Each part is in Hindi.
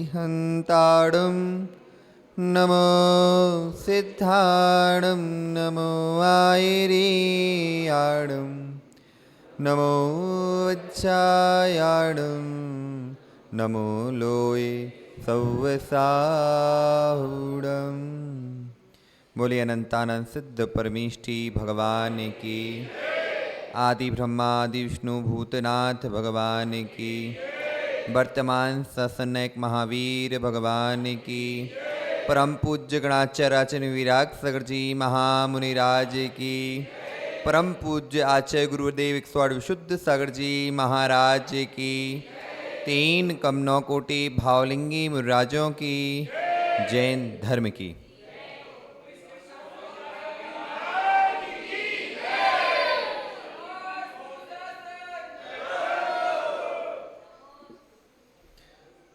हन्ताडं नमो सिद्धाडं नमो आयर्याडं नमो वज्रायाडं नमो लोये सौवसाहुडं। बोले अनंतानंद सिद्ध परमेष्टि भगवान की, आदि ब्रह्मादि विष्णु भूतनाथ भगवान की, वर्तमान ससनक महावीर भगवान की, परम पूज्य गणाचार्य विराग सागर जी महामुनिराज की, परम पूज्य आचार्य गुरुदेव 108 विशुद्ध सागर जी महाराज की, 3 कमनौ कोटि भावलिंगी मुराजों की, जैन धर्म की।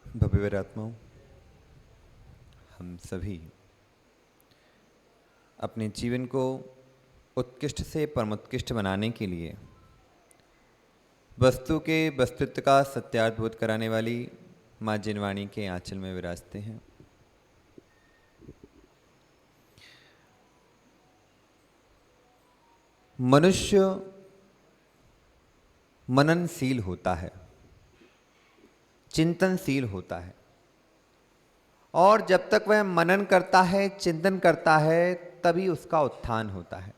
भव्य आत्माओं, हम सभी अपने जीवन को उत्कृष्ट से परमोत्कृष्ट बनाने के लिए वस्तु के वस्तुत्व का सत्यार्थबोध कराने वाली माँ जिनवाणी के आंचल में विराजते हैं। मनुष्य मननशील होता है, चिंतनशील होता है, और जब तक वह मनन करता है, चिंतन करता है, तभी उसका उत्थान होता है।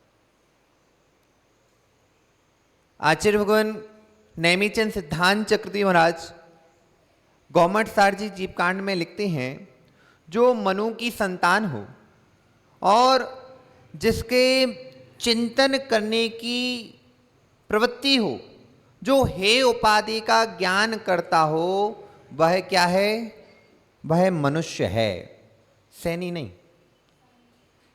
आचार्य भगवान नेमीचंद सिद्धांत चक्रवर्ती महाराज गौमठ सार जी जीवकांड में लिखते हैं, जो मनु की संतान हो और जिसके चिंतन करने की प्रवृत्ति हो, जो हे उपाधि का ज्ञान करता हो, वह क्या है? वह मनुष्य है, सैनी नहीं।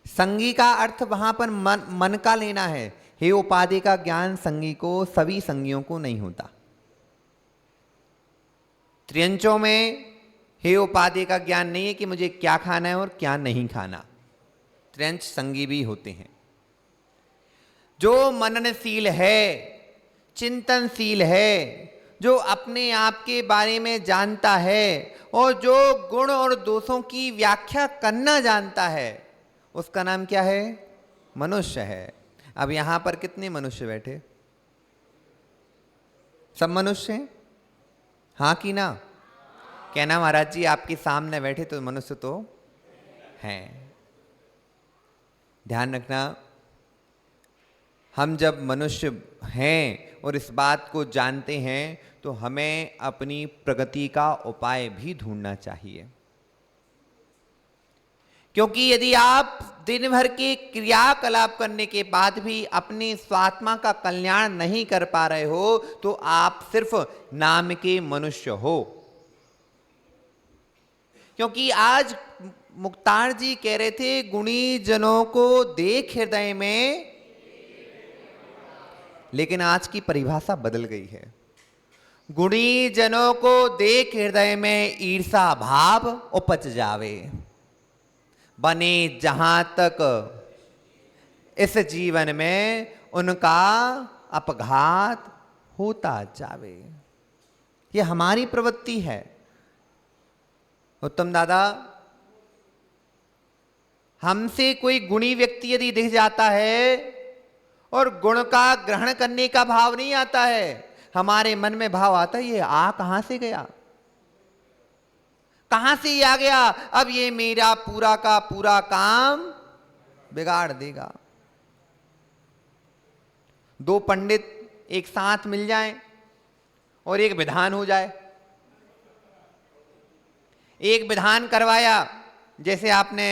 संगी का अर्थ वहां पर मन का लेना है। हे उपाधि का ज्ञान संगी को, सभी संगियों को नहीं होता। त्रियंचों में हे उपाधि का ज्ञान नहीं है कि मुझे क्या खाना है और क्या नहीं खाना। त्रियंच संगी भी होते हैं। जो मननशील है, चिंतनशील है, जो अपने आप के बारे में जानता है और जो गुण और दोषों की व्याख्या करना जानता है, उसका नाम क्या है? मनुष्य है। अब यहां पर कितने मनुष्य बैठे? सब मनुष्य हैं? हाँ कि ना? कहना महाराज जी आपके सामने बैठे तो मनुष्य तो हैं। ध्यान रखना, हम जब मनुष्य हैं और इस बात को जानते हैं तो हमें अपनी प्रगति का उपाय भी ढूंढना चाहिए। क्योंकि यदि आप दिन भर के क्रियाकलाप करने के बाद भी अपनी स्वात्मा का कल्याण नहीं कर पा रहे हो तो आप सिर्फ नाम के मनुष्य हो। क्योंकि आज मुक्तार जी कह रहे थे, गुणी जनों को देख हृदय में, लेकिन आज की परिभाषा बदल गई है। गुणी जनों को देख हृदय में ईर्षा भाव उपज जावे, बने जहां तक इस जीवन में उनका अपघात होता जावे। ये हमारी प्रवृत्ति है। उत्तम दादा, हमसे कोई गुणी व्यक्ति यदि दिख जाता है और गुण का ग्रहण करने का भाव नहीं आता है, हमारे मन में भाव आता है, ये आ कहां से गया, कहां से ये आ गया, अब ये मेरा पूरा का पूरा काम बिगाड़ देगा। 2 पंडित एक साथ मिल जाएं और एक विधान हो जाए। एक विधान करवाया, जैसे आपने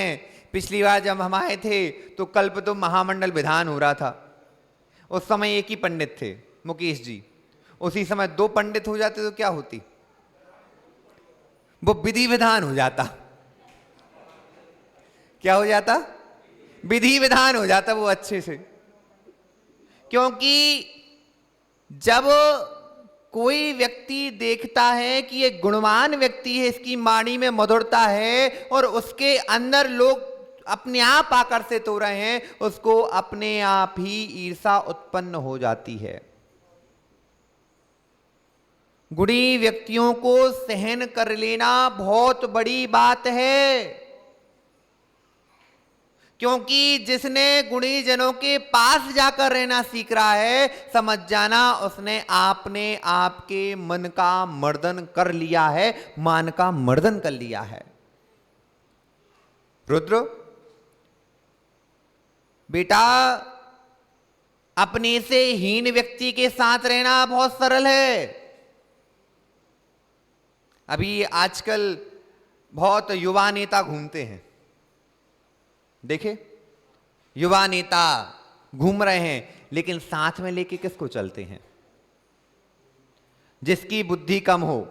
पिछली बार जब हम आए थे तो कल्प तो महामंडल विधान हो रहा था। उस समय एक ही पंडित थे, मुकेश जी। उसी समय 2 पंडित हो जाते तो क्या होती? वो विधि विधान हो जाता। क्या हो जाता? विधि विधान हो जाता वो अच्छे से। क्योंकि जब कोई व्यक्ति देखता है कि ये गुणवान व्यक्ति है, इसकी वाणी में मधुरता है और उसके अंदर लोग अपने आप आकर्षित हो रहे हैं, उसको अपने आप ही ईर्षा उत्पन्न हो जाती है। गुणी व्यक्तियों को सहन कर लेना बहुत बड़ी बात है, क्योंकि जिसने गुणी जनों के पास जाकर रहना सीख रहा है, समझ जाना उसने आपने आपके मन का मर्दन कर लिया है, मान का मर्दन कर लिया है। रुद्र बेटा, अपने से हीन व्यक्ति के साथ रहना बहुत सरल है। अभी आजकल बहुत युवा नेता घूमते हैं, देखे युवा नेता घूम रहे हैं, लेकिन साथ में लेके किसको चलते हैं? जिसकी बुद्धि कम हो,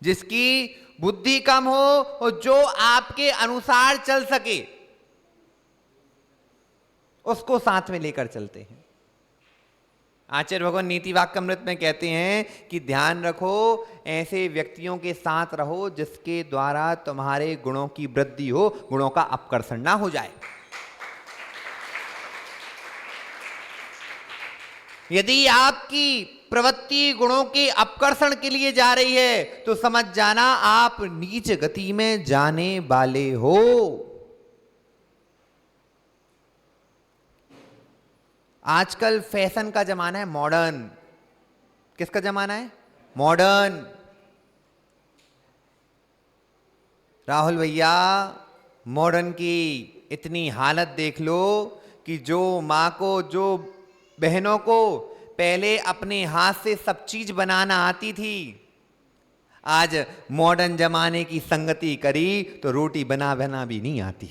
जिसकी बुद्धि कम हो और जो आपके अनुसार चल सके, उसको साथ में लेकर चलते हैं। आचार्य भगवान नीति वाक्यामृत में कहते हैं कि ध्यान रखो, ऐसे व्यक्तियों के साथ रहो जिसके द्वारा तुम्हारे गुणों की वृद्धि हो, गुणों का अपकर्षण ना हो जाए। यदि आपकी प्रवृत्ति गुणों के अपकर्षण के लिए जा रही है, तो समझ जाना आप नीच गति में जाने वाले हो। आजकल फैशन का जमाना है, मॉडर्न। किसका जमाना है? मॉडर्न। राहुल भैया, मॉडर्न की इतनी हालत देख लो कि जो माँ को, जो बहनों को पहले अपने हाथ से सब चीज बनाना आती थी, आज मॉडर्न जमाने की संगति करी तो रोटी बना भी नहीं आती।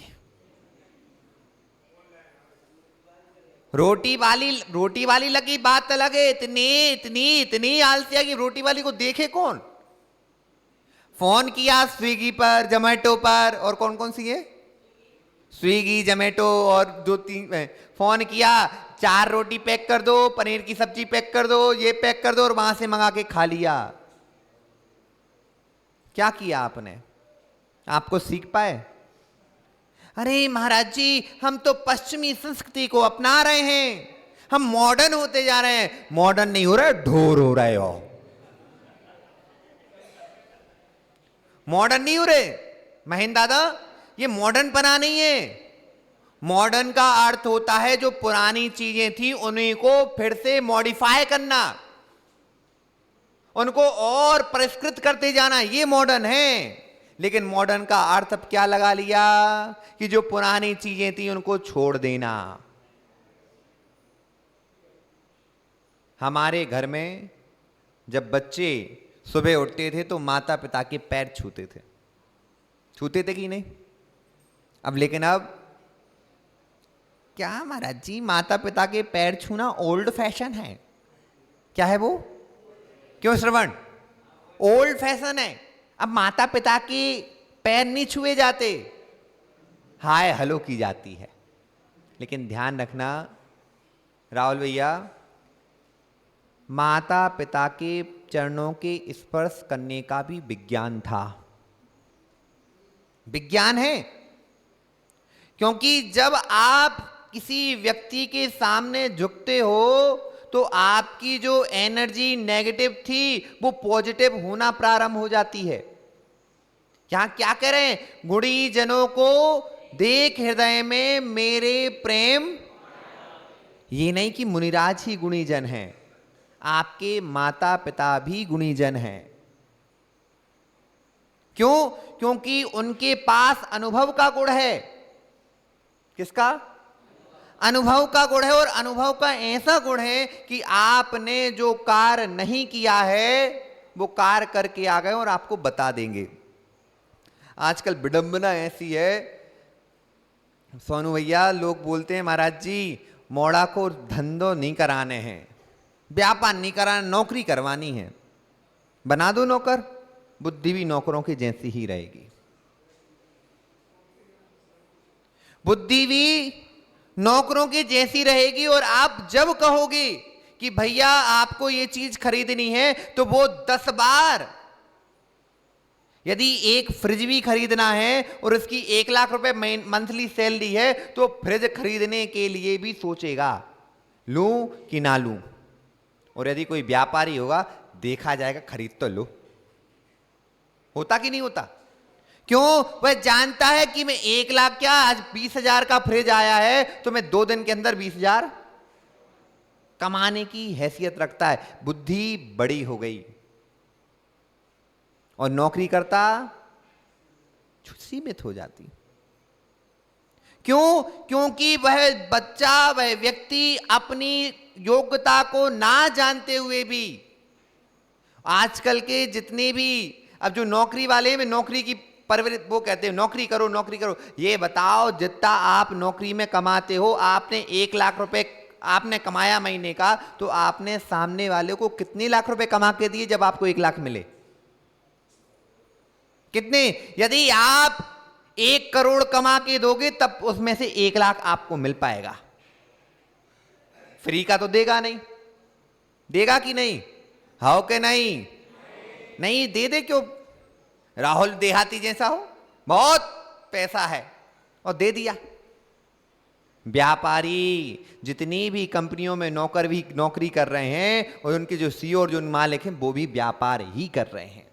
रोटी वाली लगी बात अलग है। इतनी आलसिया की रोटी वाली को देखे कौन? फोन किया स्विगी पर, जोमेटो पर, और कौन कौन सी है, स्विगी, जोमेटो, और 2-3 फोन किया, 4 रोटी पैक कर दो, पनीर की सब्जी पैक कर दो, ये पैक कर दो, और वहां से मंगा के खा लिया। क्या किया आपने? आपको सीख पाए? अरे महाराज जी, हम तो पश्चिमी संस्कृति को अपना रहे हैं, हम मॉडर्न होते जा रहे हैं। मॉडर्न नहीं हो रहे, ढोर हो रहे हो। मॉडर्न नहीं हो रहे महेंद्र दादा, ये मॉडर्न पना नहीं है। मॉडर्न का अर्थ होता है जो पुरानी चीजें थी उन्हीं को फिर से मॉडिफाई करना, उनको और परिष्कृत करते जाना, ये मॉडर्न है। लेकिन मॉडर्न का अर्थ अब क्या लगा लिया कि जो पुरानी चीजें थी उनको छोड़ देना। हमारे घर में जब बच्चे सुबह उठते थे तो माता पिता के पैर छूते थे कि नहीं? अब लेकिन अब क्या महाराज जी, माता पिता के पैर छूना ओल्ड फैशन है। क्या है वो? क्यों श्रवण? ओल्ड फैशन है। अब माता पिता के पैर नहीं छुए जाते, हाय हेलो की जाती है। लेकिन ध्यान रखना राहुल भैया, माता पिता के चरणों के स्पर्श करने का भी विज्ञान था, विज्ञान है। क्योंकि जब आप किसी व्यक्ति के सामने झुकते हो तो आपकी जो एनर्जी नेगेटिव थी वो पॉजिटिव होना प्रारंभ हो जाती है। क्या करें? गुणी जनों को देख हृदय में मेरे प्रेम। ये नहीं कि मुनिराज ही गुणीजन हैं, आपके माता पिता भी गुणीजन हैं। क्यों? क्योंकि उनके पास अनुभव का गुण है। किसका? अनुभव का गुण है। और अनुभव का ऐसा गुण है कि आपने जो कार्य नहीं किया है वो कार्य करके आ गए और आपको बता देंगे। आजकल विडंबना ऐसी है सोनू भैया, लोग बोलते हैं महाराज जी मोड़ा को धंधो नहीं कराने हैं, व्यापार नहीं कराना, नौकरी करवानी है। बना दो नौकर, बुद्धि भी नौकरों की जैसी ही रहेगी। बुद्धि भी नौकरों की जैसी रहेगी। और आप जब कहोगे कि भैया आपको ये चीज खरीदनी है तो वो 10 बार, यदि एक फ्रिज भी खरीदना है और उसकी 1 लाख रुपए मंथली सैलरी है तो फ्रिज खरीदने के लिए भी सोचेगा लूं कि ना लूं। और यदि कोई व्यापारी होगा, देखा जाएगा, खरीद तो लो। होता कि नहीं होता? क्यों? वह जानता है कि मैं 1 लाख क्या, आज 20,000 का फ्रिज आया है तो मैं 2 दिन के अंदर 20,000 कमाने की हैसियत रखता है। बुद्धि बड़ी हो गई। और नौकरी करता सीमित हो जाती। क्यों? क्योंकि वह बच्चा, वह व्यक्ति अपनी योग्यता को ना जानते हुए भी, आजकल के जितने भी अब जो नौकरी वाले में नौकरी की परवरिश, वो कहते हैं नौकरी करो नौकरी करो। ये बताओ, जितना आप नौकरी में कमाते हो, आपने 1 लाख रुपए आपने कमाया महीने का, तो आपने सामने वाले को कितने लाख रुपए कमा के दिए जब आपको 1 लाख मिले? कितने? यदि आप 1 करोड़ कमा के दोगे तब उसमें से 1 लाख आपको मिल पाएगा। फ्री का तो देगा नहीं। देगा कि नहीं? हाँ कि नहीं? नहीं दे दे क्यों? राहुल देहाती जैसा हो, बहुत पैसा है और दे दिया। व्यापारी जितनी भी कंपनियों में नौकरी कर रहे हैं, और उनके जो सीईओ और जो मालिक हैं, वो भी व्यापार ही कर रहे हैं।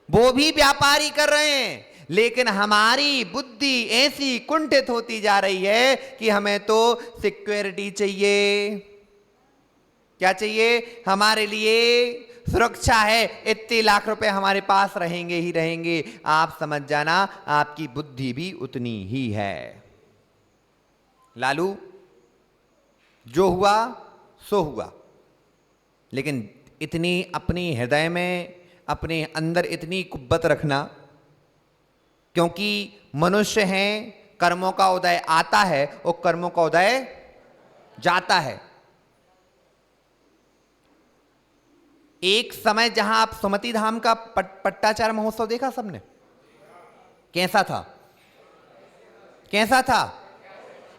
वो भी व्यापारी कर रहे हैं। लेकिन हमारी बुद्धि ऐसी कुंठित होती जा रही है कि हमें तो सिक्योरिटी चाहिए। क्या चाहिए? हमारे लिए सुरक्षा है, इतने लाख रुपए हमारे पास रहेंगे ही रहेंगे। आप समझ जाना, आपकी बुद्धि भी उतनी ही है। लालू, जो हुआ सो हुआ, लेकिन इतनी अपनी हृदय में, अपने अंदर इतनी कुब्बत रखना, क्योंकि मनुष्य हैं, कर्मों का उदय आता है और कर्मों का उदय जाता है। एक समय जहां आप सुमति धाम का पट्टाचार महोत्सव देखा सबने? कैसा था? कैसा था?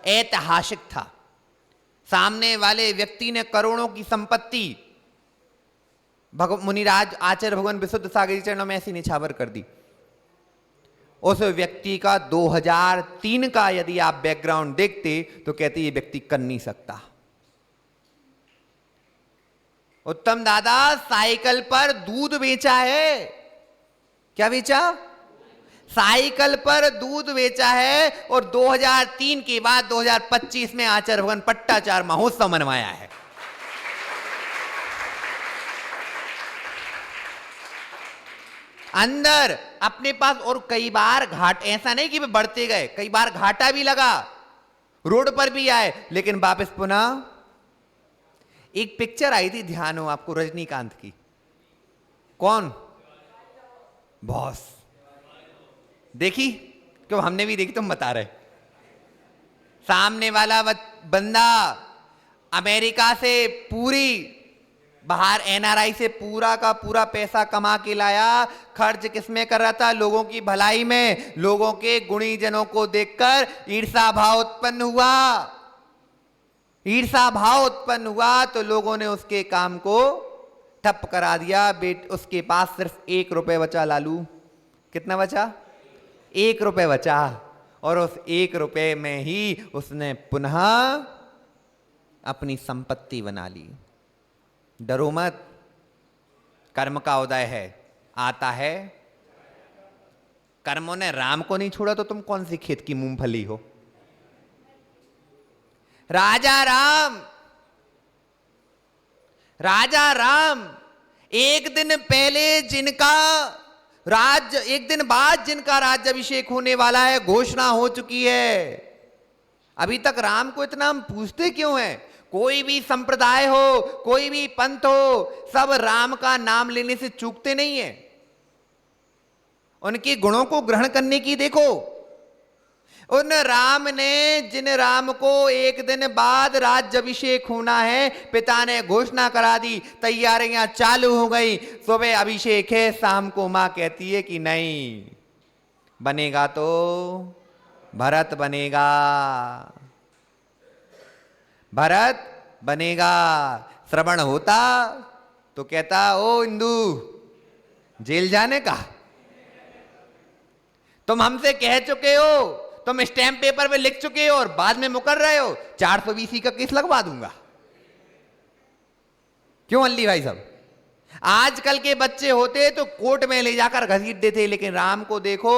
ऐतिहासिक था। सामने वाले व्यक्ति ने करोड़ों की संपत्ति मुनिराज आचार्य भगवान विशुद्ध सागर चरणों में ऐसी निछावर कर दी। उस व्यक्ति का 2003 का यदि आप बैकग्राउंड देखते तो कहते ये व्यक्ति कर नहीं सकता। उत्तम दादा साइकिल पर दूध बेचा है। क्या बेचा? साइकिल पर दूध बेचा है। और 2003 के बाद 2025 में आचार्य भगवान पट्टाचार महोत्सव मनवाया है। अंदर अपने पास, और कई बार घाट, ऐसा नहीं कि वे बढ़ते गए, कई बार घाटा भी लगा, रोड पर भी आए, लेकिन वापस पुनः। एक पिक्चर आई थी, ध्यान हो आपको, रजनीकांत की। कौन? बॉस। देखी? क्यों? हमने भी देखी, तुम बता रहे। सामने वाला बंदा अमेरिका से पूरी बाहर एनआरआई से पूरा का पूरा पैसा कमा के लाया। खर्च किसमें कर रहा था? लोगों की भलाई में। लोगों के गुणीजनों को देखकर ईर्ष्या भाव उत्पन्न हुआ। ईर्ष्या भाव उत्पन्न हुआ तो लोगों ने उसके काम को ठप करा दिया। उसके पास सिर्फ 1 रुपए बचा। लालू, कितना बचा? 1 रुपए बचा। और उस 1 रुपए में ही उसने पुनः अपनी संपत्ति बना ली। डरो मत, कर्म का उदय है, आता है। कर्मों ने राम को नहीं छोड़ा तो तुम कौन सी खेत की मूंगफली हो? राजा राम एक दिन पहले जिनका एक दिन बाद जिनका राज्याभिषेक होने वाला है, घोषणा हो चुकी है। अभी तक राम को इतना हम पूछते क्यों हैं? कोई भी संप्रदाय हो, कोई भी पंथ हो, सब राम का नाम लेने से चूकते नहीं है। उनके गुणों को ग्रहण करने की देखो। उन राम ने, जिन राम को एक दिन बाद राज्याभिषेक होना है, पिता ने घोषणा करा दी, तैयारियां चालू हो गई। सुबह अभिषेक है, शाम को मां कहती है कि नहीं बनेगा तो भरत बनेगा, भरत बनेगा। श्रवण होता तो कहता, ओ इंदु, जेल जाने का तुम हमसे कह चुके हो, तुम स्टैंप पेपर पे लिख चुके हो और बाद में मुकर रहे हो, 420 का केस लगवा दूंगा। क्यों अल्ली भाई साहब? आजकल के बच्चे होते तो कोर्ट में ले जाकर घसीट देते, लेकिन राम को देखो,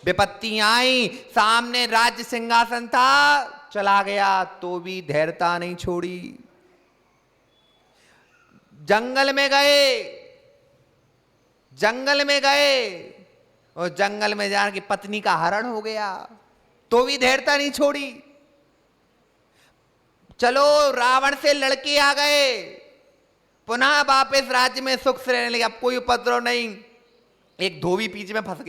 विपत्ति आई, सामने राज्य सिंहासन था, चला गया तो भी धैर्यता नहीं छोड़ी। जंगल में गए और जंगल में जाकर पत्नी का हरण हो गया तो भी धैर्यता नहीं छोड़ी। चलो रावण से लड़के आ गए, पुनः वापस राज्य में सुख से रहने लगे, अब कोई उपद्रव नहीं। एक धोबी बीच में फंस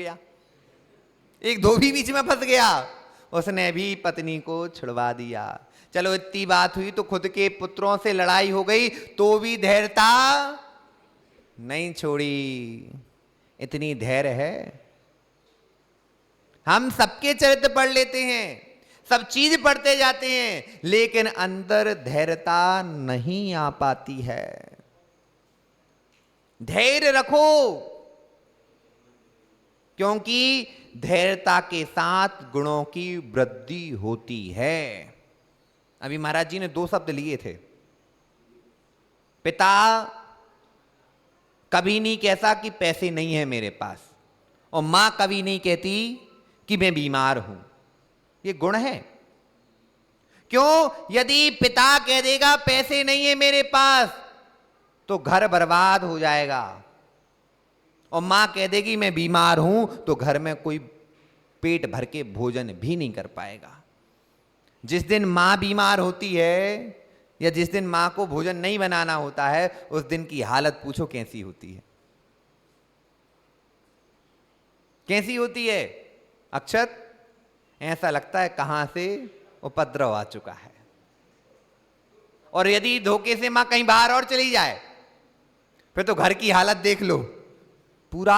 गया, उसने भी पत्नी को छुड़वा दिया। चलो इतनी बात हुई तो खुद के पुत्रों से लड़ाई हो गई तो भी धैर्यता नहीं छोड़ी। इतनी धैर्य है। हम सबके चरित्र पढ़ लेते हैं, सब चीज पढ़ते जाते हैं, लेकिन अंदर धैर्यता नहीं आ पाती है। धैर्य रखो, क्योंकि धैर्यता के साथ गुणों की वृद्धि होती है। अभी महाराज जी ने 2 शब्द लिए थे। पिता कभी नहीं कहता कि पैसे नहीं है मेरे पास, और मां कभी नहीं कहती कि मैं बीमार हूं। ये गुण है। क्यों? यदि पिता कह देगा पैसे नहीं है मेरे पास तो घर बर्बाद हो जाएगा, और मां कह देगी मैं बीमार हूं तो घर में कोई पेट भर के भोजन भी नहीं कर पाएगा। जिस दिन मां बीमार होती है या जिस दिन मां को भोजन नहीं बनाना होता है, उस दिन की हालत पूछो कैसी होती है। कैसी होती है अक्षत? ऐसा लगता है कहां से उपद्रव आ चुका है। और यदि धोखे से मां कहीं बाहर और चली जाए फिर तो घर की हालत देख लो पूरा।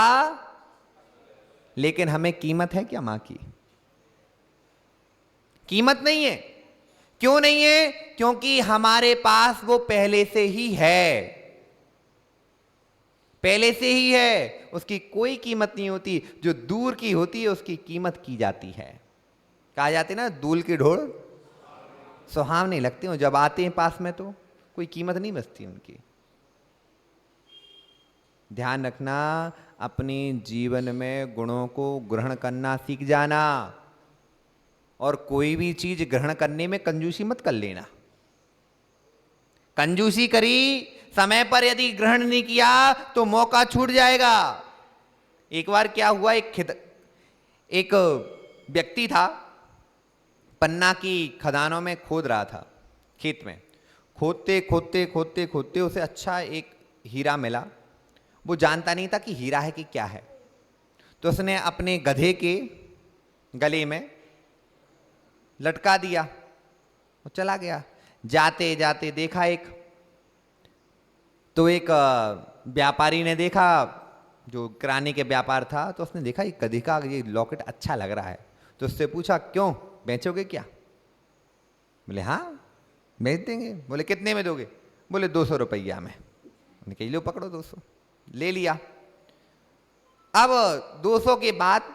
लेकिन हमें कीमत है क्या मां की? कीमत नहीं है। क्यों नहीं है? क्योंकि हमारे पास वो पहले से ही है, पहले से ही है। उसकी कोई कीमत नहीं होती। जो दूर की होती है उसकी कीमत की जाती है। कहा जाते ना, दूल की ढोल सुहावनी लगते हो, जब आते हैं पास में तो कोई कीमत नहीं बचती उनकी। ध्यान रखना, अपने जीवन में गुणों को ग्रहण करना सीख जाना, और कोई भी चीज ग्रहण करने में कंजूसी मत कर लेना। कंजूसी करी, समय पर यदि ग्रहण नहीं किया तो मौका छूट जाएगा। एक बार क्या हुआ, एक व्यक्ति था, पन्ना की खदानों में खोद रहा था, खेत में खोदते उसे अच्छा एक हीरा मिला। वो जानता नहीं था कि हीरा है कि क्या है, तो उसने अपने गधे के गले में लटका दिया, वो चला गया। जाते जाते देखा एक व्यापारी ने देखा, जो किराने के व्यापार था, तो उसने देखा ये गधे का ये लॉकेट अच्छा लग रहा है, तो उससे पूछा क्यों, बेचोगे क्या? बोले हाँ बेच देंगे। बोले कितने में दोगे? बोले 200 रुपया में। मैंने कही लो पकड़ो 200, ले लिया। अब 200 के बाद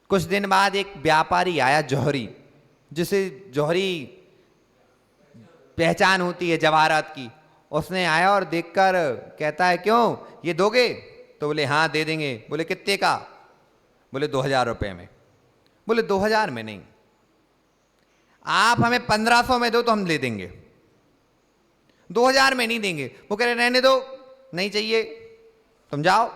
कुछ दिन बाद एक व्यापारी आया, जौहरी, जिसे जौहरी पहचान होती है जवाहरात की। उसने आया और देखकर कहता है क्यों, ये दोगे? तो बोले हाँ दे देंगे। बोले कितने का? बोले 2000 रुपये में। बोले 2000 में नहीं, आप हमें 1500 में दो तो हम ले देंगे, 2000 में नहीं देंगे। वो कह रहे रहने दो, नहीं चाहिए, तुम जाओ।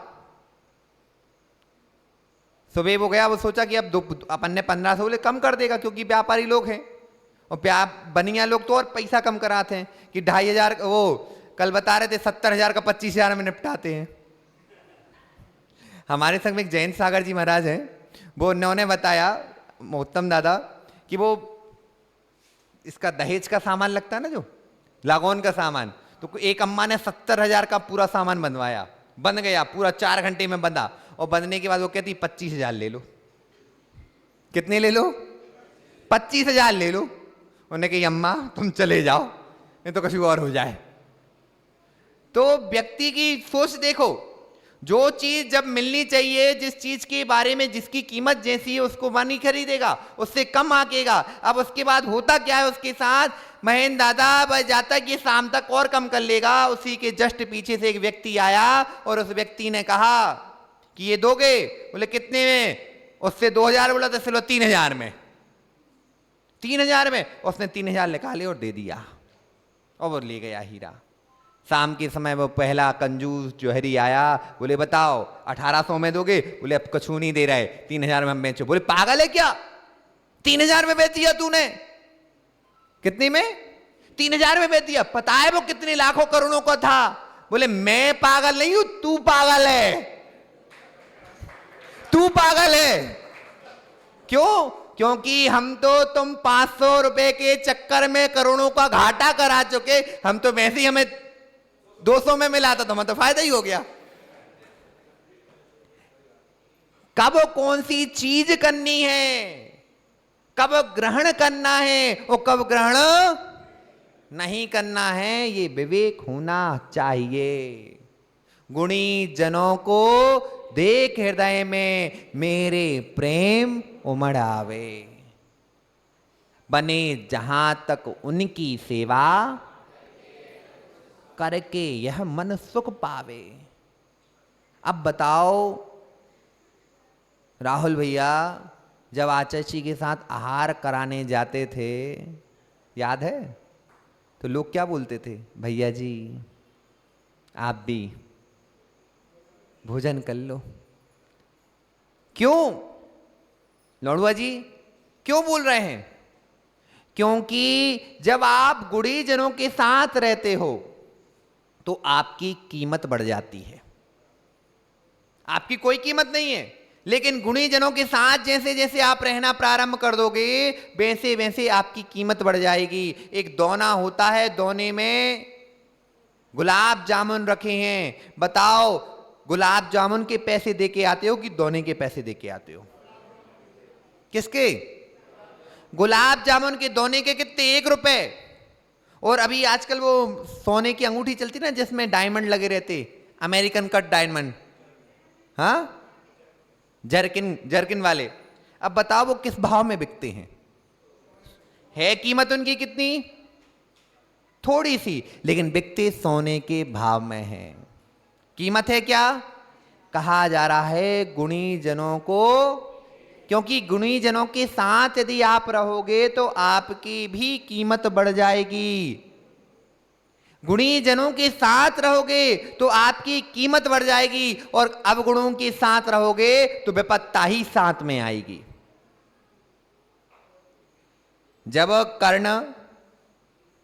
सुबह वो गया, वो सोचा कि अब अपन ने 1500 बोले कम कर देगा, क्योंकि व्यापारी लोग हैं, और बनिया लोग तो और पैसा कम कराते हैं कि 2500, वो कल बता रहे थे 70,000 का 25,000 में निपटाते हैं। हमारे संग में एक जयंत सागर जी महाराज हैं, वो उन्होंने बताया, उत्तम दादा, कि वो इसका दहेज का सामान लगता है ना, जो लागोन का सामान, तो एक अम्मा ने 70,000 का पूरा सामान बनवाया, बन गया पूरा, 4 घंटे में बंधा, और बंधने के बाद वो कहती 25,000 ले लो। कितने ले लो? 25,000 ले लो। उन्होंने कही अम्मा तुम चले जाओ, नहीं तो कहीं और हो जाए। तो व्यक्ति की सोच देखो, जो चीज जब मिलनी चाहिए, जिस चीज के बारे में जिसकी कीमत जैसी है उसको वह नहीं खरीदेगा, उससे कम आकेगा। अब उसके बाद होता क्या है उसके साथ, महेंद्र दादा बस जाता कि शाम तक और कम कर लेगा। उसी के जस्ट पीछे से एक व्यक्ति आया और उस व्यक्ति ने कहा कि ये दोगे? बोले कितने में? उससे 2000 बोला तो चलो 3000 में। 3000 में उसने 3000 निकाले और दे दिया और वो ले गया हीरा। शाम के समय वो पहला कंजूस जोहरी आया, बोले बताओ 1800 में दोगे? बोले अब कछू नहीं दे रहे, 3000 में हम बेचो। बोले पागल है क्या, 3000 में बेच दिया तूने? कितने में? 3000 में बेच दिया। पता है वो कितने लाखों करोड़ों का था? बोले मैं पागल नहीं हूं, तू पागल है, तू पागल है। क्यों? क्योंकि हम तो तुम 500 रुपए के चक्कर में करोड़ों का घाटा करा चुके। हम तो वैसे ही हमें 200 में मिला था तो हमें तो फायदा ही हो गया। कब कौन सी चीज करनी है, कब ग्रहण करना है और कब ग्रहण नहीं करना है, ये विवेक होना चाहिए। गुणी जनों को देख हृदय में मेरे प्रेम उमड़ आवे, बने जहां तक उनकी सेवा, करके यह मन सुख पावे। अब बताओ राहुल भैया, जब आचार्य के साथ आहार कराने जाते थे, याद है, तो लोग क्या बोलते थे? भैया जी आप भी भोजन कर लो। क्यों लौड़ुआ जी क्यों बोल रहे हैं? क्योंकि जब आप गुणीजनों के साथ रहते हो तो आपकी कीमत बढ़ जाती है। आपकी कोई कीमत नहीं है, लेकिन गुणीजनों के साथ जैसे जैसे आप रहना प्रारंभ कर दोगे वैसे वैसे आपकी कीमत बढ़ जाएगी। एक दोना होता है, दोने में गुलाब जामुन रखे हैं। बताओ गुलाब जामुन के पैसे देके आते हो कि दोने के पैसे देके आते हो? किसके? गुलाब जामुन के दोने के कितने? 1 रुपए। और अभी आजकल वो सोने की अंगूठी चलती ना जिसमें डायमंड लगे रहते, अमेरिकन कट डायमंड, हाँ, जर्किन वाले। अब बताओ वो किस भाव में बिकते हैं? है कीमत उनकी कितनी? थोड़ी सी, लेकिन बिकते सोने के भाव में है। कीमत है क्या? कहा जा रहा है गुणी जनों को, क्योंकि गुणी जनों के साथ यदि आप रहोगे तो आपकी भी कीमत बढ़ जाएगी। गुणी जनों के साथ रहोगे तो आपकी कीमत बढ़ जाएगी, और अवगुणों के साथ रहोगे तो विपत्ता ही साथ में आएगी। जब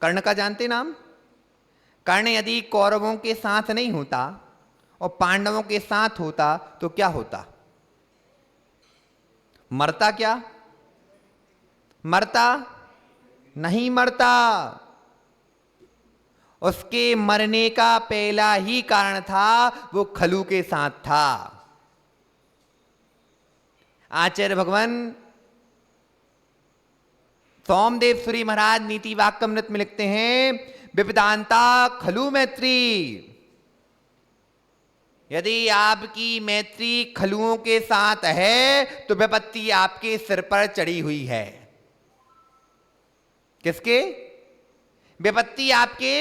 कर्ण का जानते नाम? कर्ण यदि कौरवों के साथ नहीं होता और पांडवों के साथ होता तो क्या होता? मरता क्या? मरता नहीं, मरता। उसके मरने का पहला ही कारण था, वो खलु के साथ था। आचार्य भगवान सोमदेव सूरी महाराज नीति वाक्यमृत में लिखते हैं, विविधांता खलु मैत्री। यदि आपकी मैत्री खलुओं के साथ है तो विपत्ति आपके सिर पर चढ़ी हुई है। किसके? विपत्ति आपके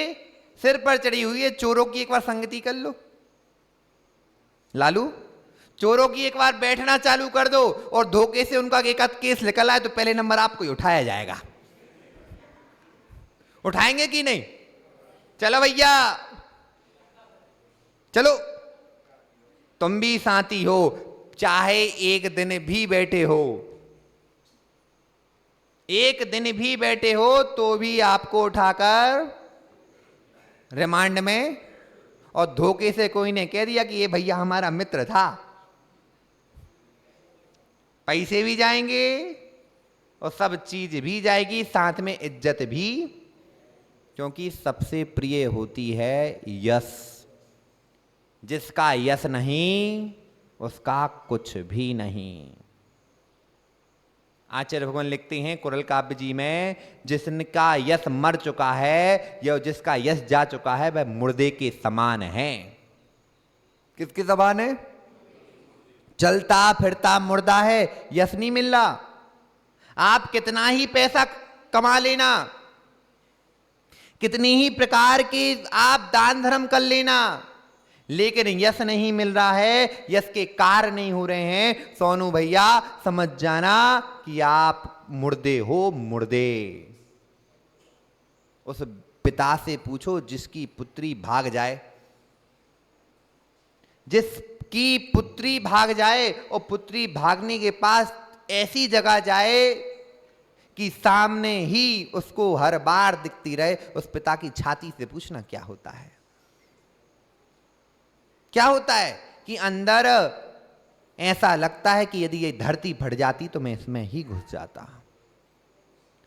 सिर पर चढ़ी हुई है। चोरों की एक बार संगति कर लो लालू, चोरों की एक बार बैठना चालू कर दो और धोखे से उनका एक आध केस निकल आए तो पहले नंबर आपको ही उठाया जाएगा। उठाएंगे कि नहीं? चलो भैया चलो, तुम भी साथी हो, चाहे एक दिन भी बैठे हो, एक दिन भी बैठे हो तो भी आपको उठाकर रिमांड में, और धोखे से कोई ने कह दिया कि ये भैया हमारा मित्र था, पैसे भी जाएंगे और सब चीज भी जाएगी, साथ में इज्जत भी, क्योंकि सबसे प्रिय होती है यश। जिसका यश नहीं उसका कुछ भी नहीं। आचार्य भगवान लिखते हैं कुरल काव्य जी में, जिसका यश मर चुका है या जिसका यश जा चुका है वह मुर्दे के समान है। किसके समान है? चलता फिरता मुर्दा है, यश नहीं मिल रहा। आप कितना ही पैसा कमा लेना, कितनी ही प्रकार के आप दान धर्म कर लेना, लेकिन यश नहीं मिल रहा है, यश के कार्य नहीं हो रहे हैं, सोनू भैया समझ जाना कि आप मुर्दे हो, मुर्दे। उस पिता से पूछो जिसकी पुत्री भाग जाए, जिसकी पुत्री भाग जाए और पुत्री भागने के पास ऐसी जगह जाए कि सामने ही उसको हर बार दिखती रहे, उस पिता की छाती से पूछना क्या होता है। क्या होता है कि अंदर ऐसा लगता है कि यदि ये धरती फट जाती तो मैं इसमें ही घुस जाता।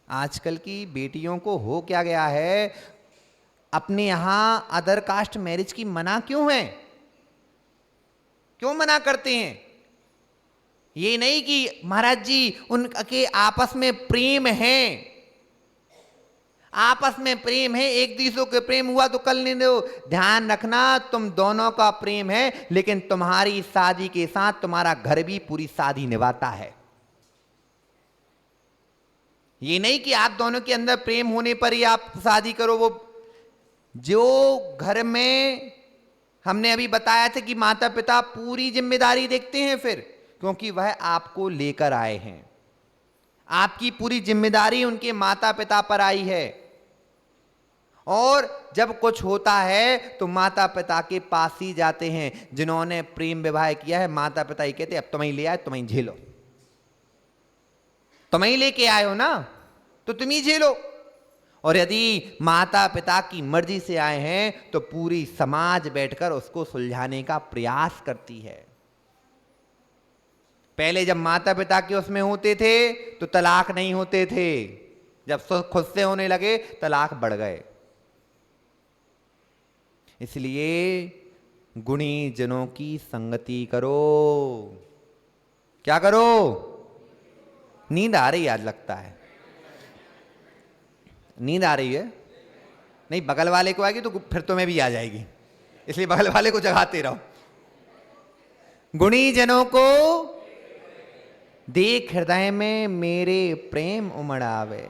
आजकल की बेटियों को हो क्या गया है, अपने यहां अदर कास्ट मैरिज की मना क्यों है, क्यों मना करते हैं? ये नहीं कि महाराज जी उनके आपस में प्रेम है, आपस में प्रेम है, एक दूसरे के प्रेम हुआ तो कल नहीं दो। ध्यान रखना तुम दोनों का प्रेम है, लेकिन तुम्हारी शादी के साथ तुम्हारा घर भी पूरी शादी निभाता है। ये नहीं कि आप दोनों के अंदर प्रेम होने पर ही आप शादी करो। वो जो घर में हमने अभी बताया था कि माता पिता पूरी जिम्मेदारी देखते हैं, फिर क्योंकि वह आपको लेकर आए हैं, आपकी पूरी जिम्मेदारी उनके माता पिता पर आई है। और जब कुछ होता है तो माता पिता के पास ही जाते हैं। जिन्होंने प्रेम विवाह किया है, माता पिता ही कहते अब तुम ही ले आए, तुम ही झेलो, तुम ही लेके आए हो ना, तो तुम ही झेलो। और यदि माता पिता की मर्जी से आए हैं तो पूरी समाज बैठकर उसको सुलझाने का प्रयास करती है। पहले जब माता पिता के उसमें होते थे तो तलाक नहीं होते थे, जब खुद से होने लगे तलाक बढ़ गए। इसलिए गुणी जनों की संगति करो। क्या करो? नींद आ रही आज लगता है, नींद आ रही है? नहीं, बगल वाले को आएगी तो फिर तुम्हें भी आ जाएगी, इसलिए बगल वाले को जगाते रहो। गुणी जनों को देख हृदय में मेरे प्रेम उमड़ आवे।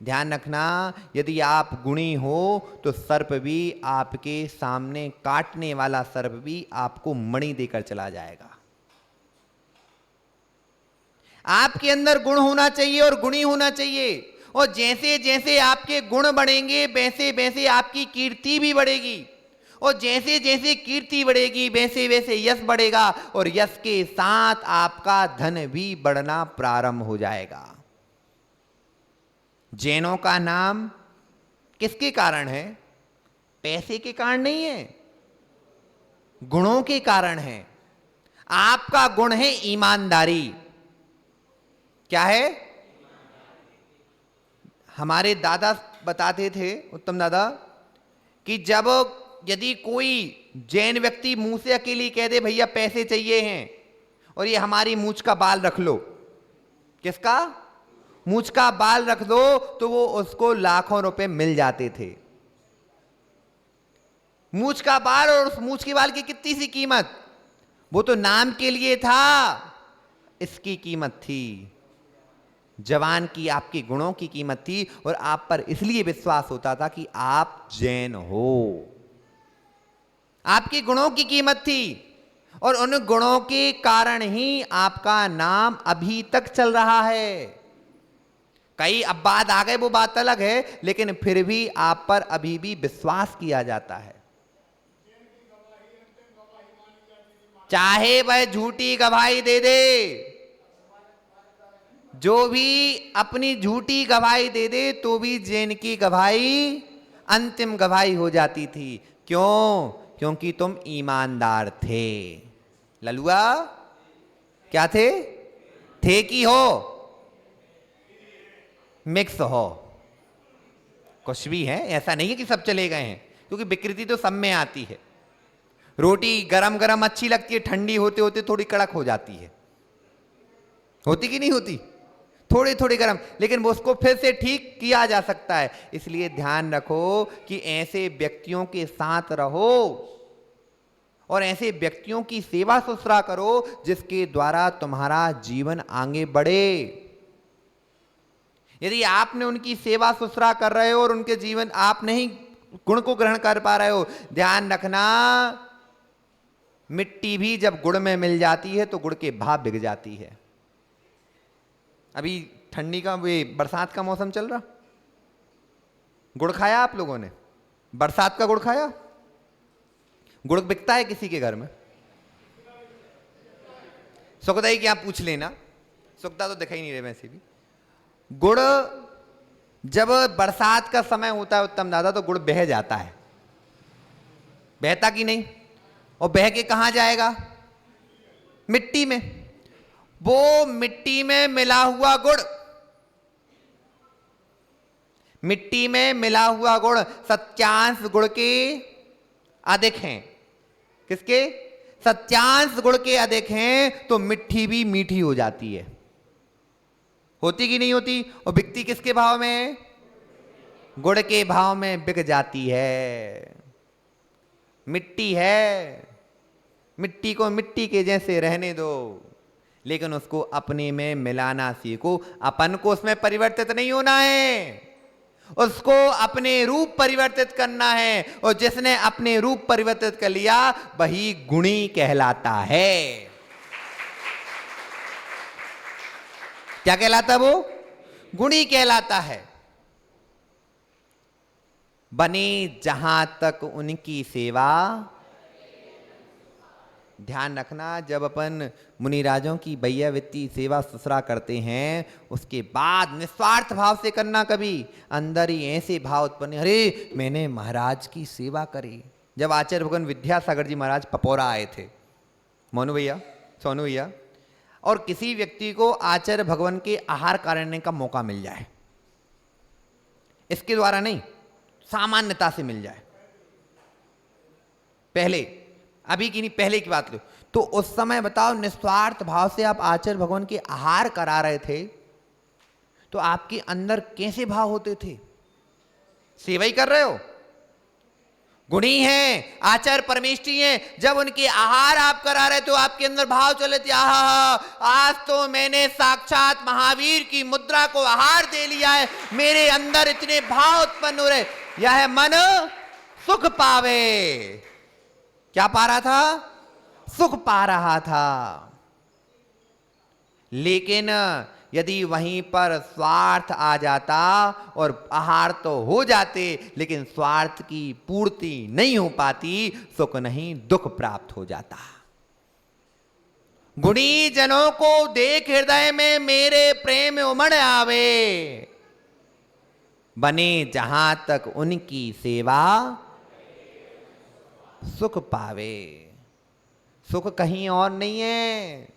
ध्यान रखना, यदि आप गुणी हो तो सर्प भी आपके सामने, काटने वाला सर्प भी आपको मणि देकर चला जाएगा। आपके अंदर गुण होना चाहिए और गुणी होना चाहिए, और जैसे जैसे आपके गुण बढ़ेंगे वैसे वैसे आपकी कीर्ति भी बढ़ेगी, और जैसे जैसे कीर्ति बढ़ेगी वैसे वैसे यश बढ़ेगा, और यश के साथ आपका धन भी बढ़ना प्रारंभ हो जाएगा। जैनों का नाम किसके कारण है? पैसे के कारण नहीं है, गुणों के कारण है। आपका गुण है ईमानदारी। क्या है? हमारे दादा बताते थे, उत्तम दादा, कि जब यदि कोई जैन व्यक्ति मुंह से अकेली कह दे भैया पैसे चाहिए हैं और ये हमारी मूंछ का बाल रख लो, किसका? मूंछ का बाल रख दो, तो वो उसको लाखों रुपए मिल जाते थे। मूंछ का बाल और उस मूंछ के बाल की कितनी सी कीमत, वो तो नाम के लिए था, इसकी कीमत थी, जवान की, आपके गुणों की कीमत थी, और आप पर इसलिए विश्वास होता था कि आप जैन हो। आपके गुणों की कीमत थी, और उन गुणों के कारण ही आपका नाम अभी तक चल रहा है। कई अब बात आ गए, वो बात अलग है, लेकिन फिर भी आप पर अभी भी विश्वास किया जाता है, चाहे वह झूठी गवाही दे दे। जो भी अपनी झूठी गवाही दे दे तो भी जैन की गवाही अंतिम गवाही हो जाती थी। क्यों? क्योंकि तुम ईमानदार थे। ललुआ क्या थे? थे कि हो? मिक्स हो, कुछ भी है, ऐसा नहीं है कि सब चले गए हैं, क्योंकि विकृति तो सब में आती है। रोटी गरम गरम अच्छी लगती है, ठंडी होते होते थोड़ी कड़क हो जाती है, होती कि नहीं होती? थोड़ी थोड़ी गरम, लेकिन वो उसको फिर से ठीक किया जा सकता है। इसलिए ध्यान रखो कि ऐसे व्यक्तियों के साथ रहो और ऐसे व्यक्तियों की सेवा सुश्रा करो जिसके द्वारा तुम्हारा जीवन आगे बढ़े। यदि आपने उनकी सेवा सुसरा कर रहे हो और उनके जीवन आप नहीं गुण को ग्रहण कर पा रहे हो, ध्यान रखना मिट्टी भी जब गुड़ में मिल जाती है तो गुड़ के भाव बिक जाती है। अभी ठंडी का बरसात का मौसम चल रहा, गुड़ खाया आप लोगों ने? बरसात का गुड़ खाया? गुड़ बिकता है किसी के घर में? सुखदाई की आप पूछ लेना, सुखदा तो दिखाई नहीं रहे वैसे भी। गुड़ जब बरसात का समय होता है उत्तम दादा, तो गुड़ बह जाता है, बहता कि नहीं? और बह के कहां जाएगा? मिट्टी में। वो मिट्टी में मिला हुआ गुड़, मिट्टी में मिला हुआ गुड़ सत्यांश गुड़ के अधिक हैं। किसके? सत्यांश गुड़ के अधिक हैं, तो मिट्टी भी मीठी हो जाती है। होती कि नहीं होती? और बिकती किसके भाव में? गुड़ के भाव में बिक जाती है। मिट्टी है, मिट्टी को मिट्टी के जैसे रहने दो, लेकिन उसको अपने में मिलाना सीखो। अपन को उसमें परिवर्तित नहीं होना है, उसको अपने रूप परिवर्तित करना है। और जिसने अपने रूप परिवर्तित कर लिया वही गुणी कहलाता है। क्या कहलाता? वो गुणी कहलाता है। बने जहां तक उनकी सेवा। ध्यान रखना, जब अपन मुनिराजों की बैयावित्ती सेवा सुसरा करते हैं, उसके बाद निस्वार्थ भाव से करना। कभी अंदर ही ऐसे भाव उत्पन्न, अरे मैंने महाराज की सेवा करी। जब आचार्य भगवान विद्यासागर जी महाराज पपौरा आए थे, मोनू भैया, सोनू भैया, और किसी व्यक्ति को आचार्य भगवान के आहार करने का मौका मिल जाए, इसके द्वारा नहीं, सामान्यता से मिल जाए, पहले, अभी की नहीं, पहले की बात लो, तो उस समय बताओ निस्वार्थ भाव से आप आचार्य भगवान के आहार करा रहे थे, तो आपके अंदर कैसे भाव होते थे? सेवा ही कर रहे हो, गुणी हैं, आचार्य परमेष्ठी हैं। जब उनके आहार आप करा रहे तो आपके अंदर भाव चले थे, आहा आज तो मैंने साक्षात महावीर की मुद्रा को आहार दे लिया है, मेरे अंदर इतने भाव उत्पन्न हो रहे, यह मन सुख पावे। क्या पा रहा था? सुख पा रहा था। लेकिन यदि वहीं पर स्वार्थ आ जाता और आहार तो हो जाते, लेकिन स्वार्थ की पूर्ति नहीं हो पाती, सुख नहीं दुख प्राप्त हो जाता। गुणी जनों को देख हृदय में मेरे प्रेम उमड़ आवे, बने जहां तक उनकी सेवा सुख पावे। सुख कहीं और नहीं है,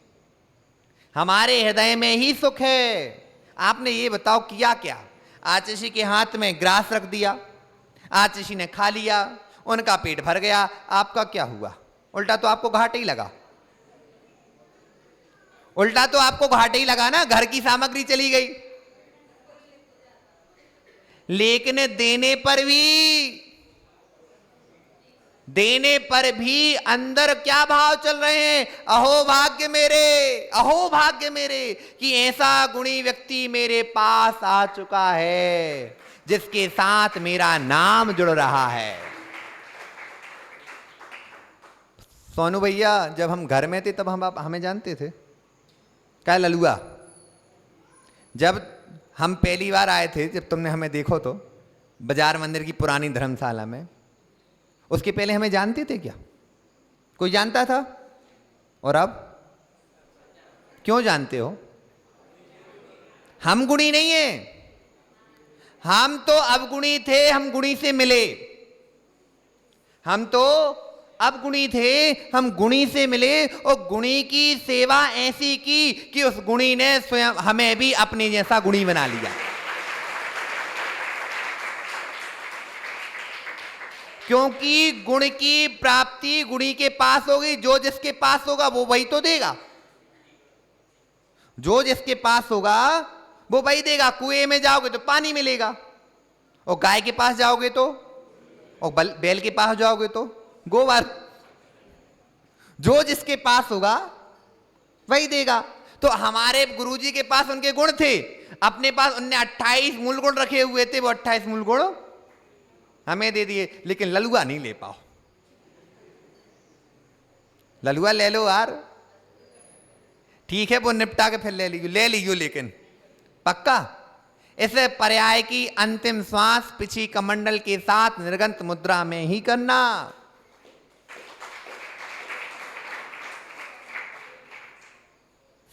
हमारे हृदय में ही सुख है। आपने ये बताओ किया क्या? आतिशी के हाथ में ग्रास रख दिया, आतिशी ने खा लिया, उनका पेट भर गया, आपका क्या हुआ? उल्टा तो आपको घाटे ही लगा, उल्टा तो आपको घाटे ही लगा ना, घर की सामग्री चली गई। लेकिन देने पर भी अंदर क्या भाव चल रहे हैं? अहो भाग्य मेरे, अहो भाग्य मेरे कि ऐसा गुणी व्यक्ति मेरे पास आ चुका है जिसके साथ मेरा नाम जुड़ रहा है। सोनू भैया, जब हम घर में थे तब हमें जानते थे क्या ललुआ? जब हम पहली बार आए थे, जब तुमने हमें देखो तो बाजार मंदिर की पुरानी धर्मशाला में, उसके पहले हमें जानते थे क्या? कोई जानता था? और अब क्यों जानते हो? हम गुणी नहीं है, हम तो अवगुणी थे, हम गुणी से मिले। हम तो अवगुणी थे, हम गुणी से मिले और गुणी की सेवा ऐसी की कि उस गुणी ने स्वयं हमें भी अपने जैसा गुणी बना लिया। क्योंकि गुण की प्राप्ति गुणी के पास होगी, जो जिसके पास होगा वो वही तो देगा, जो जिसके पास होगा वो वही देगा। कुएं में जाओगे तो पानी मिलेगा, और गाय के पास जाओगे तो, और बैल के पास जाओगे तो गोबर। जो जिसके पास होगा वही देगा। तो हमारे गुरुजी के पास उनके गुण थे, अपने पास उनने 28 मूल गुण रखे हुए थे, वो 28 मूल गुण हमें दे दिए, लेकिन ललुआ नहीं ले पाओ। ललुआ ले लो यार, ठीक है वो निपटा के फिर ले लीजिए लेकिन पक्का। इस पर्याय की अंतिम श्वास पिछी कमंडल के साथ निर्गंत मुद्रा में ही करना।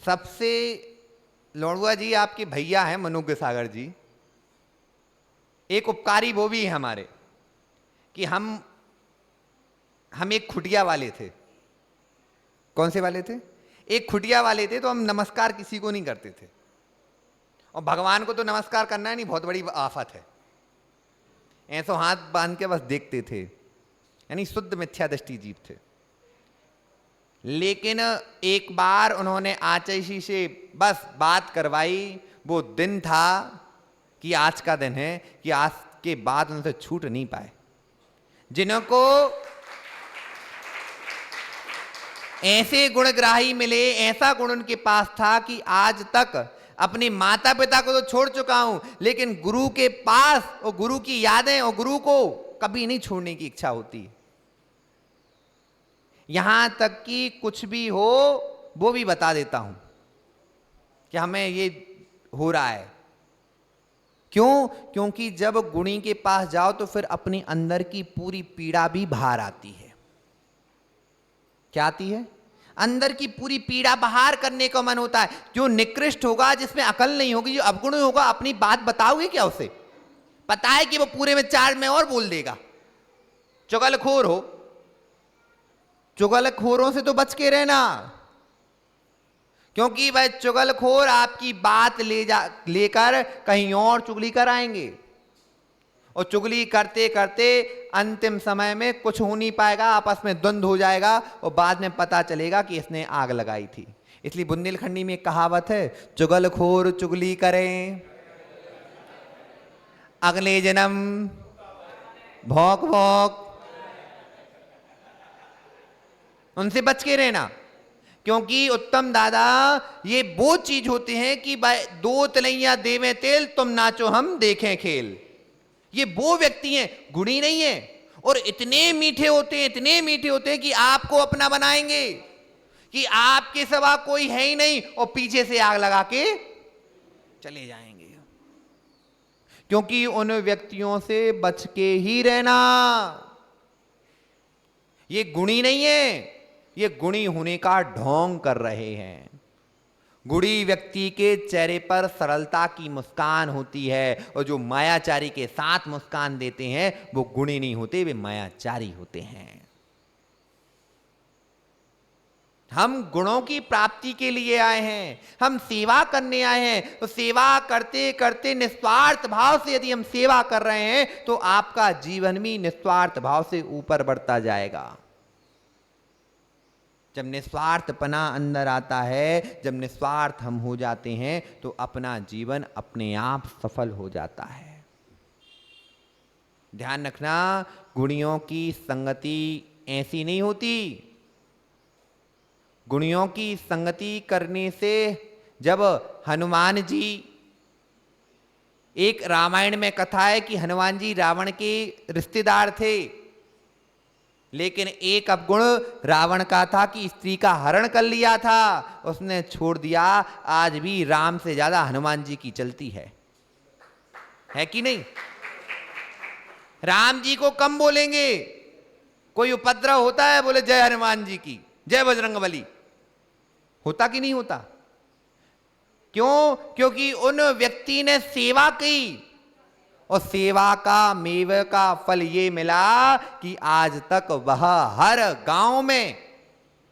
सबसे लौड़ुआ जी आपके भैया हैं मनोज्ञ सागर जी, एक उपकारी वो भी है हमारे कि हम एक खुटिया वाले थे। कौन से वाले थे? एक खुटिया वाले थे, तो हम नमस्कार किसी को नहीं करते थे, और भगवान को तो नमस्कार करना है नहीं, बहुत बड़ी आफत है। ऐसो हाथ बांध के बस देखते थे, यानी शुद्ध मिथ्या दृष्टि जीव थे। लेकिन एक बार उन्होंने आचार्य से बस बात करवाई, वो दिन था कि आज का दिन है कि आज के बाद उनसे छूट नहीं पाए। जिनको ऐसे गुणग्राही मिले, ऐसा गुण उनके पास था कि आज तक अपने माता पिता को तो छोड़ चुका हूं, लेकिन गुरु के पास और गुरु की यादें और गुरु को कभी नहीं छोड़ने की इच्छा होती। यहां तक कि कुछ भी हो वो भी बता देता हूं कि हमें ये हो रहा है। क्यों? क्योंकि जब गुणी के पास जाओ तो फिर अपने अंदर की पूरी पीड़ा भी बाहर आती है। क्या आती है? अंदर की पूरी पीड़ा बाहर करने का मन होता है। जो निकृष्ट होगा, जिसमें अकल नहीं होगी, जो अवगुण होगा, अपनी बात बताओगे क्या उसे? पता है कि वो पूरे में 4 में और बोल देगा। चुगलखोर हो, चुगलखोरों से तो बच के रहना, क्योंकि वह चुगलखोर आपकी बात लेकर कहीं और चुगली कराएंगे, और चुगली करते करते अंतिम समय में कुछ हो नहीं पाएगा, आपस में द्वंद्व हो जाएगा, और बाद में पता चलेगा कि इसने आग लगाई थी। इसलिए बुंदेलखंडी में एक कहावत है, चुगलखोर चुगली करें अगले जन्म भौंक भौंक। उनसे बच के रहना, क्योंकि उत्तम दादा ये वो चीज होते हैं कि भाई 2 तिलैया देवे तेल, तुम नाचो हम देखें खेल। ये वो व्यक्ति हैं, गुणी नहीं है, और इतने मीठे होते हैं, इतने मीठे होते हैं कि आपको अपना बनाएंगे कि आपके सिवा कोई है ही नहीं, और पीछे से आग लगा के चले जाएंगे। क्योंकि उन व्यक्तियों से बच के ही रहना। ये गुणी नहीं है, ये गुणी होने का ढोंग कर रहे हैं। गुणी व्यक्ति के चेहरे पर सरलता की मुस्कान होती है, और जो मायाचारी के साथ मुस्कान देते हैं वो गुणी नहीं होते, वे मायाचारी होते हैं। हम गुणों की प्राप्ति के लिए आए हैं, हम सेवा करने आए हैं, तो सेवा करते करते निस्वार्थ भाव से यदि हम सेवा कर रहे हैं तो आपका जीवन भी निस्वार्थ भाव से ऊपर बढ़ता जाएगा। जब निस्वार्थपना अंदर आता है, जब निस्वार्थ हम हो जाते हैं, तो अपना जीवन अपने आप सफल हो जाता है। ध्यान रखना, गुणियों की संगति ऐसी नहीं होती। गुणियों की संगति करने से, जब हनुमान जी, एक रामायण में कथा है कि हनुमान जी रावण के रिश्तेदार थे, लेकिन एक अवगुण रावण का था कि स्त्री का हरण कर लिया था, उसने छोड़ दिया। आज भी राम से ज्यादा हनुमान जी की चलती है कि नहीं? राम जी को कम बोलेंगे, कोई उपद्रव होता है बोले जय हनुमान जी की, जय बजरंगबली, होता कि नहीं होता? क्यों? क्योंकि उन व्यक्ति ने सेवा की, और सेवा का मेव का फल ये मिला कि आज तक वह हर गांव में,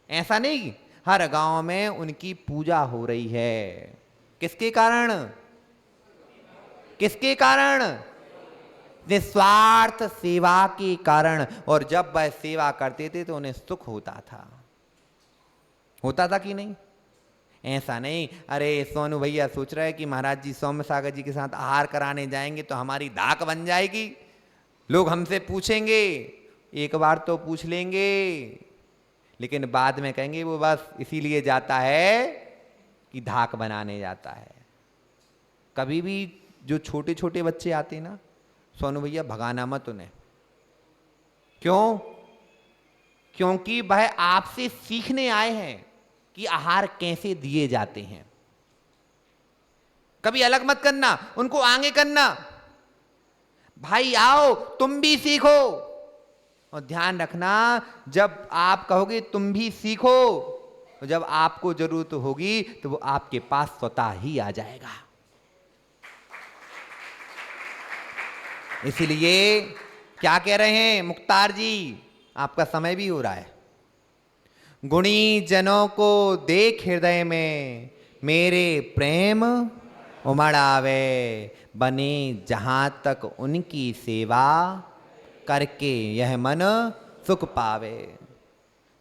ऐसा नहीं, हर गांव में उनकी पूजा हो रही है। किसके कारण? किसके कारण? निस्वार्थ सेवा के कारण। और जब वह सेवा करते थे तो उन्हें सुख होता था। होता था कि नहीं? ऐसा नहीं, अरे सोनू भैया सोच रहे हैं कि महाराज जी सौम्य सागर जी के साथ आहार कराने जाएंगे तो हमारी धाक बन जाएगी, लोग हमसे पूछेंगे। एक बार तो पूछ लेंगे, लेकिन बाद में कहेंगे वो बस इसीलिए जाता है कि धाक बनाने जाता है। कभी भी जो छोटे छोटे बच्चे आते हैं ना, सोनू भैया भगाना मत उन्हें। क्यों? क्योंकि वह आपसे सीखने आए हैं कि आहार कैसे दिए जाते हैं। कभी अलग मत करना, उनको आगे करना, भाई आओ तुम भी सीखो। और ध्यान रखना, जब आप कहोगे तुम भी सीखो, तो जब आपको जरूरत होगी तो वो आपके पास स्वतः ही आ जाएगा। इसीलिए क्या कह रहे हैं मुख्तार जी, आपका समय भी हो रहा है। गुणी जनों को देख हृदय में मेरे प्रेम उमड़ आवे, बने जहां तक उनकी सेवा करके यह मन सुख पावे।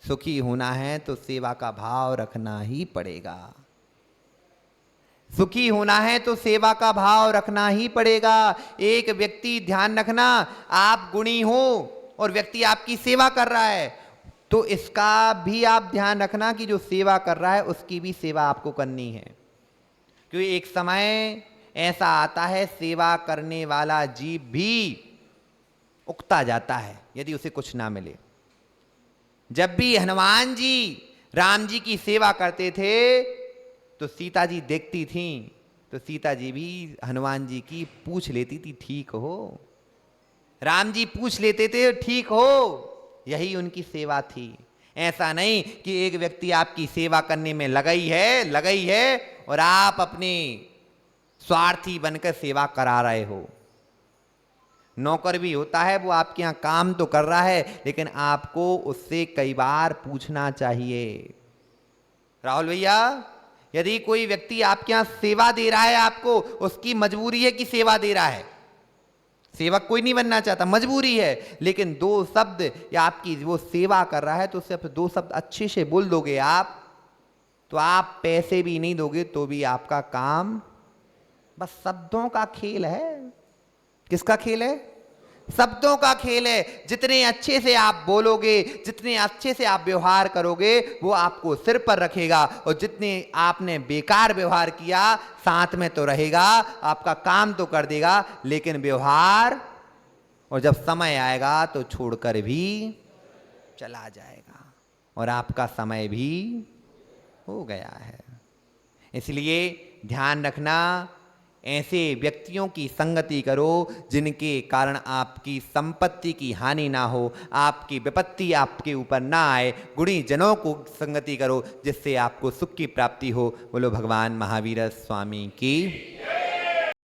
सुखी होना है तो सेवा का भाव रखना ही पड़ेगा। सुखी होना है तो सेवा का भाव रखना ही पड़ेगा। एक व्यक्ति, ध्यान रखना, आप गुणी हो और व्यक्ति आपकी सेवा कर रहा है, तो इसका भी आप ध्यान रखना कि जो सेवा कर रहा है उसकी भी सेवा आपको करनी है। क्योंकि एक समय ऐसा आता है सेवा करने वाला जीव भी उकता जाता है यदि उसे कुछ ना मिले। जब भी हनुमान जी राम जी की सेवा करते थे तो सीता जी देखती थीं, तो सीता जी भी हनुमान जी की पूछ लेती थी, ठीक हो। राम जी पूछ लेते थे, ठीक हो। यही उनकी सेवा थी। ऐसा नहीं कि एक व्यक्ति आपकी सेवा करने में लगई है और आप अपने स्वार्थी बनकर सेवा करा रहे हो। नौकर भी होता है, वो आपके यहाँ काम तो कर रहा है, लेकिन आपको उससे कई बार पूछना चाहिए। राहुल भैया, यदि कोई व्यक्ति आपके यहाँ सेवा दे रहा है, आपको उसकी मजबूरी है कि सेवा दे रहा है। सेवक कोई नहीं बनना चाहता, मजबूरी है, लेकिन दो शब्द या आपकी वो सेवा कर रहा है तो सिर्फ दो शब्द अच्छे से बोल दोगे आप, तो आप पैसे भी नहीं दोगे तो भी आपका काम, बस शब्दों का खेल है। किसका खेल है? शब्दों का खेल है। जितने अच्छे से आप बोलोगे, जितने अच्छे से आप व्यवहार करोगे, वो आपको सिर पर रखेगा, और जितने आपने बेकार व्यवहार किया साथ में तो रहेगा, आपका काम तो कर देगा, लेकिन व्यवहार, और जब समय आएगा तो छोड़कर भी चला जाएगा, और आपका समय भी हो गया है। इसलिए ध्यान रखना, ऐसे व्यक्तियों की संगति करो जिनके कारण आपकी संपत्ति की हानि ना हो, आपकी विपत्ति आपके ऊपर ना आए। गुणी जनों को संगति करो जिससे आपको सुख की प्राप्ति हो। बोलो भगवान महावीर स्वामी की।